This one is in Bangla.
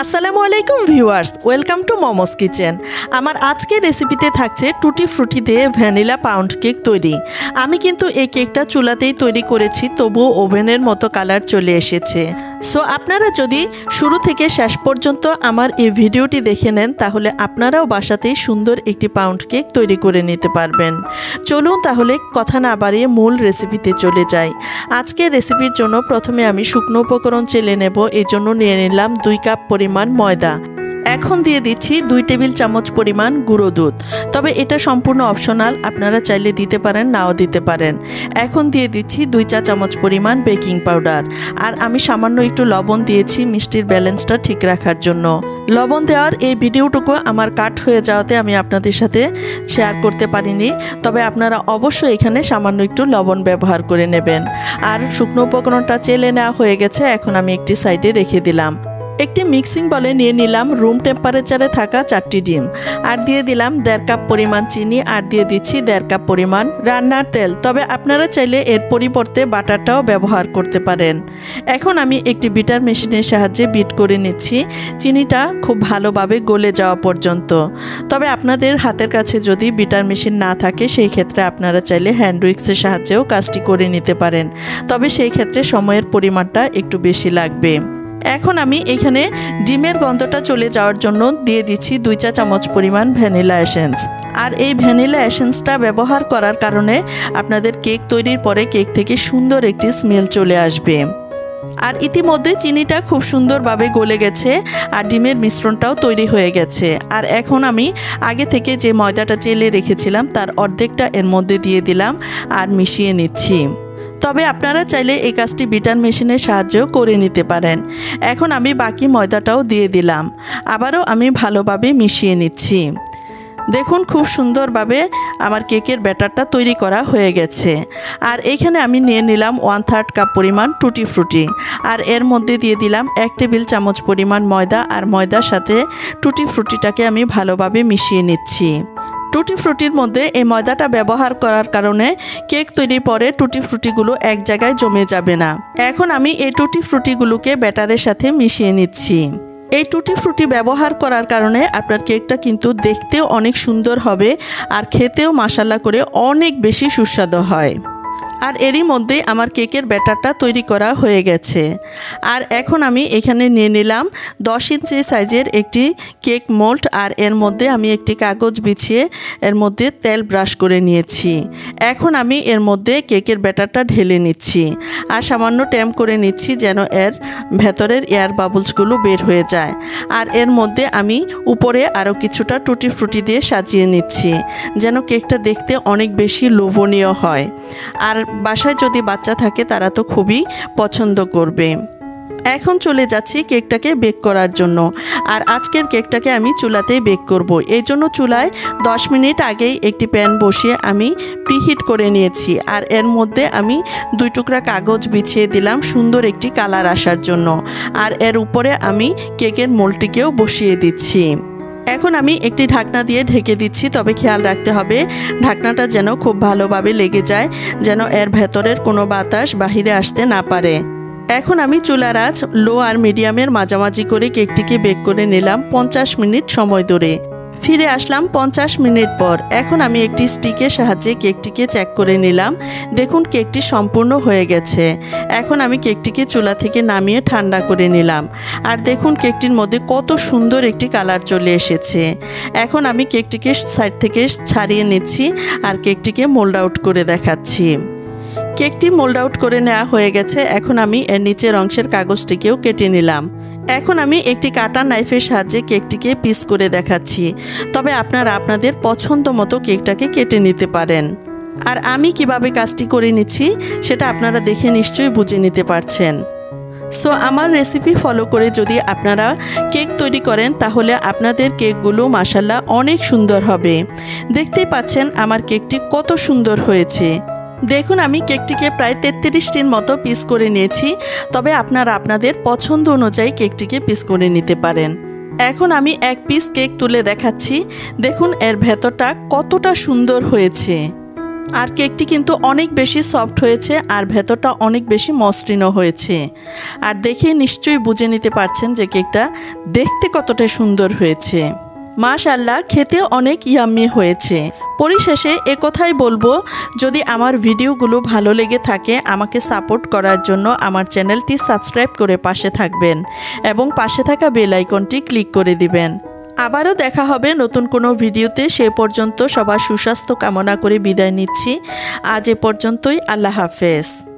আসসালামু আলাইকুম viewers, welcome to momos kitchen. আমার আজকের রেসিপিতে থাকছে টুটি ফ্রুটি দিয়ে ভ্যানিলা পাউন্ড কেক তৈরি। আমি কিন্তু এই কেকটা চুলাতেই তৈরি করেছি, তবুও ওভেনের মতো কালার চলে এসেছে। সো আপনারা যদি শুরু থেকে শেষ পর্যন্ত আমার এই ভিডিওটি দেখে নেন, তাহলে আপনারাও বাসাতেই সুন্দর একটি পাউন্ড কেক তৈরি করে নিতে পারবেন। চলুন তাহলে কথা না বাড়িয়ে মূল রেসিপিতে চলে যাই। আজকের রেসিপির জন্য প্রথমে আমি শুকনো উপকরণ চেলে নেব। এই জন্য নিয়ে নিলাম 2 কাপ পরিমাণ ময়দা। এখন দিয়ে দিচ্ছি 2 টেবিল চামচ পরিমাণ গুঁড়ো দুধ, তবে এটা সম্পূর্ণ অপশনাল, আপনারা চাইলে দিতে পারেন নাও দিতে পারেন। এখন দিয়ে দিচ্ছি 2 চা চামচ পরিমাণ বেকিং পাউডার, আর আমি সামান্য একটু লবণ দিয়েছি মিষ্টির ব্যালেন্সটা ঠিক রাখার জন্য। লবণ দেওয়ার এই ভিডিওটুকু আমার কাট হয়ে যাওয়াতে আমি আপনাদের সাথে শেয়ার করতে পারিনি, তবে আপনারা অবশ্যই এখানে সামান্য একটু লবণ ব্যবহার করে নেবেন। আর শুকনো উপকরণটা চেলে নেওয়া হয়ে গেছে, এখন আমি একটি সাইডে রেখে দিলাম। একটি মিক্সিং বলে নিয়ে নিলাম রুম টেম্পারেচারে থাকা 4টি ডিম, আর দিয়ে দিলাম 1.5 কাপ পরিমাণ চিনি, আর দিয়ে দিচ্ছি 1.5 কাপ পরিমাণ রান্নার তেল, তবে আপনারা চাইলে এর পরিবর্তে বাটারটাও ব্যবহার করতে পারেন। এখন আমি একটি বিটার মেশিনের সাহায্যে বিট করে নিচ্ছি, চিনিটা খুব ভালোভাবে গলে যাওয়া পর্যন্ত। তবে আপনাদের হাতের কাছে যদি বিটার মেশিন না থাকে, সেই ক্ষেত্রে আপনারা চাইলে হ্যান্ড উইক্সের সাহায্যেও কাজটি করে নিতে পারেন, তবে সেই ক্ষেত্রে সময়ের পরিমাণটা একটু বেশি লাগবে। এখন আমি এখানে ডিমের গন্ধটা চলে যাওয়ার জন্য দিয়ে দিচ্ছি 2 চা চামচ পরিমাণ ভ্যানিলা এসেন্স। আর এই ভ্যানিলা এসেন্সটা ব্যবহার করার কারণে আপনাদের কেক তৈরির পরে কেক থেকে সুন্দর একটি স্মেল চলে আসবে। আর ইতিমধ্যে চিনিটা খুব সুন্দরভাবে গলে গেছে, আর ডিমের মিশ্রণটাও তৈরি হয়ে গেছে। আর এখন আমি আগে থেকে যে ময়দাটা চেলে রেখেছিলাম তার অর্ধেকটা এর মধ্যে দিয়ে দিলাম আর মিশিয়ে নিচ্ছি। তবে আপনারা চাইলে এই কাজটি বিটার মেশিনের সাহায্যেও করে নিতে পারেন। এখন আমি বাকি ময়দাটাও দিয়ে দিলাম, আবারও আমি ভালোভাবে মিশিয়ে নিচ্ছি। দেখুন খুব সুন্দরভাবে আমার কেকের ব্যাটারটা তৈরি করা হয়ে গেছে। আর এখানে আমি নিয়ে নিলাম 1/3 কাপ পরিমাণ টুটি ফ্রুটি, আর এর মধ্যে দিয়ে দিলাম 1 টেবিল চামচ পরিমাণ ময়দা, আর ময়দার সাথে টুটি ফ্রুটিটাকে আমি ভালোভাবে মিশিয়ে নিচ্ছি। টুটি ফ্রুটির মধ্যে এই ময়দাটা ব্যবহার করার কারণে কেক তৈরির পরে টুটি ফ্রুটিগুলো এক জায়গায় জমে যাবে না। এখন আমি এই টুটি ফ্রুটিগুলোকে ব্যাটারের সাথে মিশিয়ে নিচ্ছি। এই টুটি ফ্রুটি ব্যবহার করার কারণে আপনার কেকটা কিন্তু দেখতেও অনেক সুন্দর হবে, আর খেতেও মাশাআল্লাহ করে অনেক বেশি সুস্বাদু হয়। আর এরই মধ্যে আমার কেকের ব্যাটারটা তৈরি করা হয়ে গেছে। আর এখন আমি এখানে নিয়ে নিলাম 10 ইঞ্চি সাইজের একটি কেক মোল্ড, আর এর মধ্যে আমি একটি কাগজ বিছিয়ে এর মধ্যে তেল ব্রাশ করে নিয়েছি। এখন আমি এর মধ্যে কেকের ব্যাটারটা ঢেলে নিচ্ছি, আর সামান্য ট্যাম্প করে নিচ্ছি যেন এর ভেতরের এয়ার বাবলসগুলো বের হয়ে যায়। আর এর মধ্যে আমি উপরে আরও কিছুটা টুটি ফ্রুটি দিয়ে সাজিয়ে নিচ্ছি, যেন কেকটা দেখতে অনেক বেশি লোভনীয় হয়। আর বাসায় যদি বাচ্চা থাকে তারা তো খুবই পছন্দ করবে। এখন চলে যাচ্ছি কেকটাকে বেক করার জন্য। আর আজকের কেকটাকে আমি চুলাতেই বেক করব। এই জন্য চুলায় 10 মিনিট আগেই একটি প্যান বসিয়ে আমি প্রিহিট করে নিয়েছি, আর এর মধ্যে আমি 2 টুকরা কাগজ বিছিয়ে দিলাম সুন্দর একটি কালার আসার জন্য। আর এর উপরে আমি কেকের মোল্ডটিকেও বসিয়ে দিচ্ছি। এখন আমি একটি ঢাকনা দিয়ে ঢেকে দিচ্ছি, তবে খেয়াল রাখতে হবে ঢাকনাটা যেন খুব ভালোভাবে লেগে যায়, যেন এর ভেতরের কোনো বাতাস বাহিরে আসতে না পারে। এখন আমি চুলার আঁচ লো আর মিডিয়ামের মাঝামাঝি করে কেকটিকে বেক করে নিলাম 50 মিনিট সময় ধরে। ফিরে আসলাম 50 মিনিট পর। এখন আমি একটি স্টিকের সাহায্যে কেকটিকে চেক করে নিলাম। দেখুন কেকটি সম্পূর্ণ হয়ে গেছে। এখন আমি কেকটিকে চুলা থেকে নামিয়ে ঠান্ডা করে নিলাম, আর দেখুন কেকটির মধ্যে কত সুন্দর একটি কালার চলে এসেছে। এখন আমি কেকটিকে সাইড থেকে ছাড়িয়ে নিচ্ছি, আর কেকটিকে মোল্ড আউট করে দেখাচ্ছি। কেকটি মোল্ড আউট করে নেওয়া হয়ে গেছে। এখন আমি এর নিচের অংশের কাগজটিকেও কেটে নিলাম। এখন আমি একটি কাটা নাইফের সাহায্যে কেকটিকে পিস করে দেখাচ্ছি, তবে আপনারা আপনাদের পছন্দ মতো কেকটাকে কেটে নিতে পারেন। আর আমি কিভাবে কাজটি করে নিচ্ছি সেটা আপনারা দেখে নিশ্চয়ই বুঝে নিতে পারছেন। সো আমার রেসিপি ফলো করে যদি আপনারা কেক তৈরি করেন, তাহলে আপনাদের কেকগুলো মাশাআল্লাহ অনেক সুন্দর হবে। দেখতেই পাচ্ছেন আমার কেকটি কত সুন্দর হয়েছে। দেখুন আমি কেকটিকে প্রায় 33টির মতো পিস করে নিয়েছি, তবে আপনারা আপনাদের পছন্দ অনুযায়ী কেকটিকে পিস করে নিতে পারেন। এখন আমি এক পিস কেক তুলে দেখাচ্ছি। দেখুন এর ভেতরটা কতটা সুন্দর হয়েছে। আর কেকটি কিন্তু অনেক বেশি সফট হয়েছে আর ভেতরটা অনেক বেশি মসৃণও হয়েছে। আর দেখে নিশ্চয়ই বুঝে নিতে পারছেন যে কেকটা দেখতে কতটা সুন্দর হয়েছে। মাশাআল্লাহ, খেতে অনেক ইয়াম্মি হয়েছে। পরিশেষে একথাই বলবো, যদি আমার ভিডিওগুলো ভালো লেগে থাকে আমাকে সাপোর্ট করার জন্য আমার চ্যানেলটি সাবস্ক্রাইব করে পাশে থাকবেন এবং পাশে থাকা বেল আইকনটি ক্লিক করে দিবেন। আবারও দেখা হবে নতুন কোনো ভিডিওতে। সে পর্যন্ত সবার সুস্বাস্থ্য কামনা করে বিদায় নিচ্ছি। আজ এ পর্যন্তই। আল্লাহ হাফেজ।